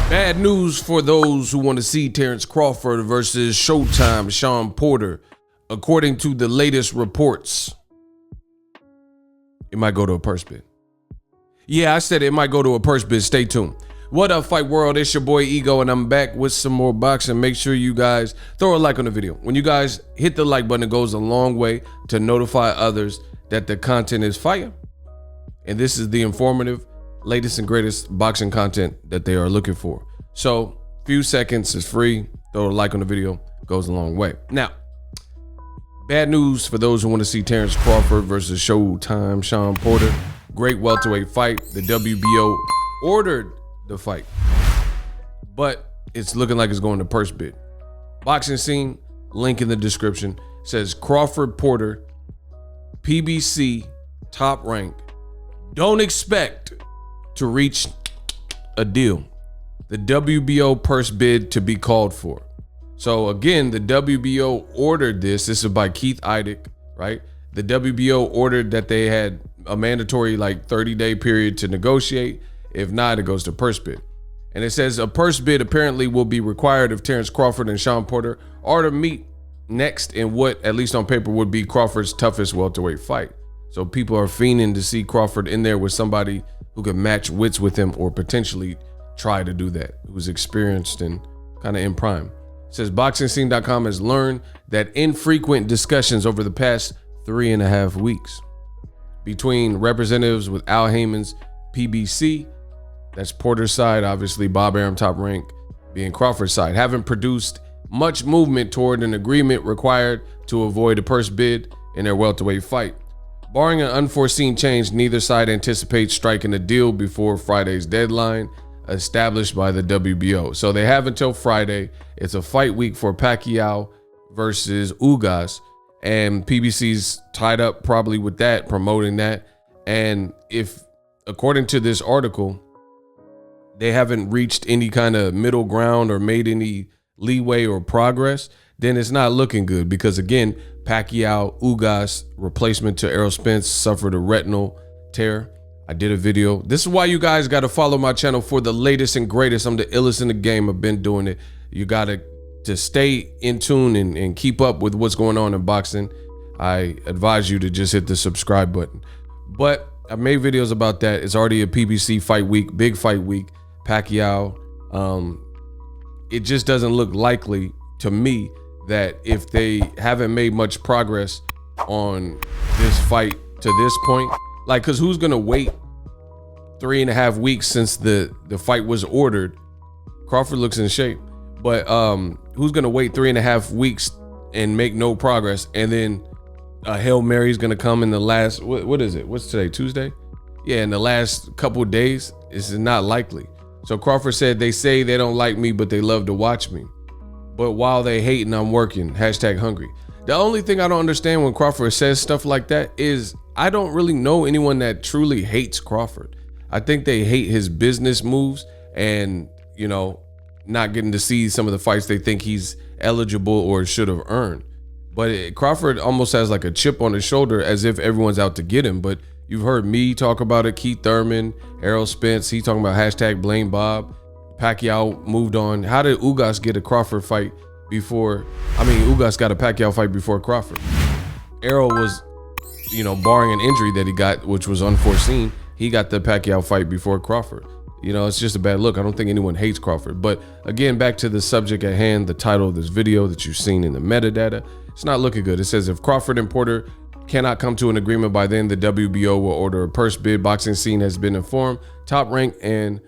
Bad news for those who want to see Terence Crawford versus Showtime Shawn Porter. According to the latest reports, it might go to a purse bid. Yeah, I said it might go to a purse bid. Stay tuned. What up, Fight World? It's your boy Ego, and I'm back with some more boxing. Make sure you guys throw a like on the video. When you guys hit the like button, it goes a long way to notify others that the content is fire. And this is the informative, latest and greatest boxing content that they are looking for. So, few seconds is free. Throw a like on the video, goes a long way. Now, bad news for those who want to see Terence Crawford versus Showtime Shawn Porter. Great welterweight fight. The WBO ordered the fight, but it's looking like it's going to purse bid. Boxing Scene, link in the description, says Crawford Porter, PBC, top rank. Don't expect to reach a deal. The WBO purse bid to be called for. So again, the WBO ordered this. This is by Keith Idec, right? The WBO ordered that they had a mandatory 30-day period to negotiate. If not, it goes to purse bid. And it says a purse bid apparently will be required if Terence Crawford and Shawn Porter are to meet next in what, at least on paper, would be Crawford's toughest welterweight fight. So people are fiending to see Crawford in there with somebody who can match wits with him or potentially try to do that, who's experienced and kind of in prime. It says BoxingScene.com has learned that infrequent discussions over the past 3.5 weeks between representatives with Al Heyman's PBC, that's Porter's side, obviously Bob Arum top rank being Crawford's side, haven't produced much movement toward an agreement required to avoid a purse bid in their welterweight fight. Barring an unforeseen change, neither side anticipates striking a deal before Friday's deadline established by the WBO. So they have until Friday. It's a fight week for Pacquiao versus Ugas, and PBC's tied up probably with that, promoting that. And if, according to this article, they haven't reached any kind of middle ground or made any leeway or progress, then it's not looking good, because again, Pacquiao Ugas replacement to Errol Spence suffered a retinal tear. I did a video. This is why you guys got to follow my channel for the latest and greatest. I'm the illest in the game. I've been doing it. You got to stay in tune and keep up with what's going on in boxing. I advise you to just hit the subscribe button. But I made videos about that. It's already a PBC fight week, big fight week. Pacquiao. It just doesn't look likely to me that if they haven't made much progress on this fight to this point, because who's gonna wait 3.5 weeks since the fight was ordered? Crawford looks in shape, but who's gonna wait 3.5 weeks and make no progress, and then a Hail Mary is gonna come in the last, what is it? What's today, Tuesday? Yeah, in the last couple of days. This is not likely. So Crawford said, they say they don't like me, but they love to watch me. But while they hating, I'm working. #hungry. The only thing I don't understand when Crawford says stuff like that is I don't really know anyone that truly hates Crawford. I think they hate his business moves and, not getting to see some of the fights they think he's eligible or should have earned. But Crawford almost has like a chip on his shoulder, as if everyone's out to get him. But you've heard me talk about it, Keith Thurman, Errol Spence, he talking about #blame Bob. Pacquiao moved on. How did Ugas get a Crawford fight before? Ugas got a Pacquiao fight before Crawford. Errol was, barring an injury that he got, which was unforeseen, he got the Pacquiao fight before Crawford. It's just a bad look. I don't think anyone hates Crawford. But again, back to the subject at hand, the title of this video that you've seen in the metadata, it's not looking good. It says if Crawford and Porter cannot come to an agreement by then, the WBO will order a purse bid. Boxing Scene has been informed. Top Rank and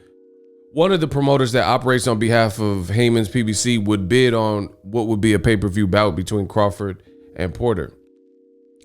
one of the promoters that operates on behalf of Heyman's PBC would bid on what would be a pay-per-view bout between Crawford and Porter.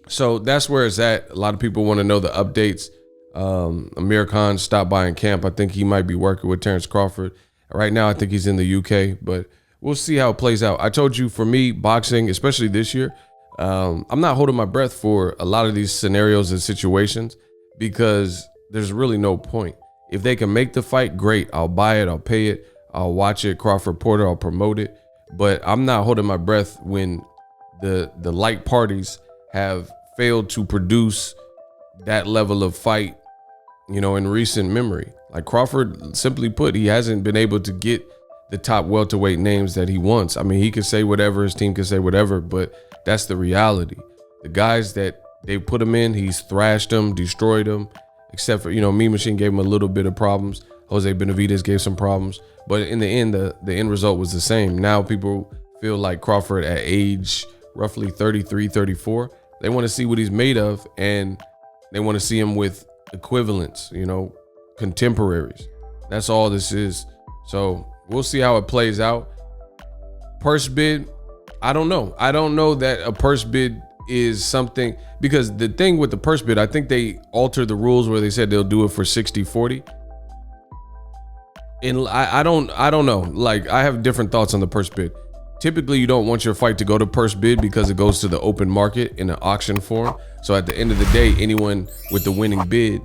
So that's where it's at. A lot of people want to know the updates. Amir Khan stopped by in camp. I think he might be working with Terence Crawford. Right now, I think he's in the UK, but we'll see how it plays out. I told you, for me, boxing, especially this year, I'm not holding my breath for a lot of these scenarios and situations, because there's really no point. If they can make the fight, great. I'll buy it. I'll pay it. I'll watch it. Crawford Porter, I'll promote it. But I'm not holding my breath when the light parties have failed to produce that level of fight you know, in recent memory. Like Crawford, simply put, he hasn't been able to get the top welterweight names that he wants. I mean, he could say whatever, his team could say whatever, but that's the reality. The guys that they put him in, he's thrashed them, destroyed them, except for, you know, Mean Machine gave him a little bit of problems. Jose Benavidez gave some problems, but in the end, the end result was the same. Now people feel like Crawford at age roughly 33, 34, they want to see what he's made of, and they want to see him with equivalents, you know, contemporaries. That's all this is. So we'll see how it plays out. Purse bid, I don't know. I don't know that a purse bid is something, because the thing with the purse bid, I think they altered the rules where they said they'll do it for 60-40. And I don't know. Like, I have different thoughts on the purse bid. Typically, you don't want your fight to go to purse bid because it goes to the open market in an auction form. So at the end of the day, anyone with the winning bid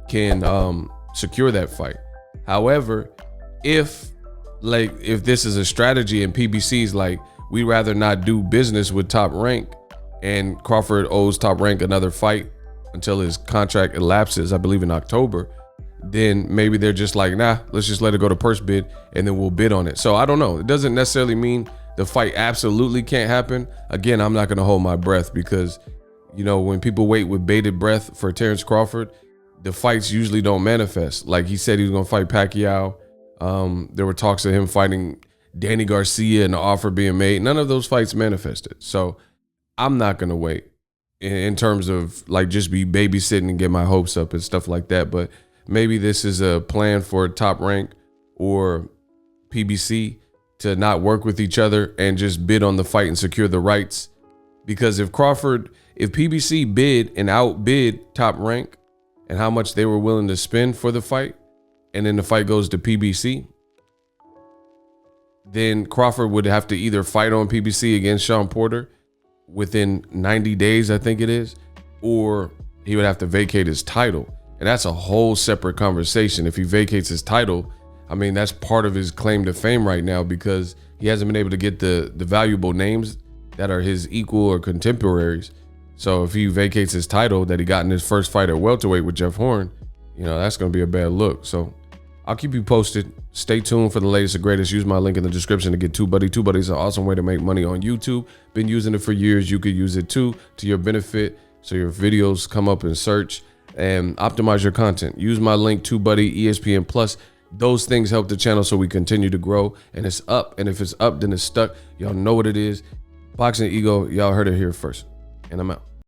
can secure that fight. However, if this is a strategy and PBC's like, we'd rather not do business with Top Rank, and Crawford owes Top Rank another fight until his contract elapses, I believe in October, then maybe they're just like, nah, let's just let it go to purse bid and then we'll bid on it. So I don't know. It doesn't necessarily mean the fight absolutely can't happen. Again, I'm not going to hold my breath because, you know, when people wait with bated breath for Terence Crawford, the fights usually don't manifest. Like he said he was going to fight Pacquiao. There were talks of him fighting Danny Garcia and the offer being made. None of those fights manifested. So I'm not going to wait in terms of like just be babysitting and get my hopes up and stuff like that. But maybe this is a plan for Top Rank or PBC to not work with each other and just bid on the fight and secure the rights. Because if PBC bid and outbid Top Rank and how much they were willing to spend for the fight, and then the fight goes to PBC, then Crawford would have to either fight on PBC against Shawn Porter within 90 days, I think it is, or he would have to vacate his title. And that's a whole separate conversation. If he vacates his title, I mean, that's part of his claim to fame right now, because he hasn't been able to get the valuable names that are his equal or contemporaries. So if he vacates his title that he got in his first fight at welterweight with Jeff Horn, you know, that's going to be a bad look. So I'll keep you posted. Stay tuned for the latest and greatest. Use my link in the description to get TUBEBUDDY. TUBEBUDDY is an awesome way to make money on YouTube. Been using it for years. You could use it too, to your benefit, so your videos come up in search, and optimize your content. Use my link, TUBEBUDDY, ESPN Plus. Those things help the channel so we continue to grow, and it's up. And if it's up, then it's stuck. Y'all know what it is. Boxingego, y'all heard it here first. And I'm out.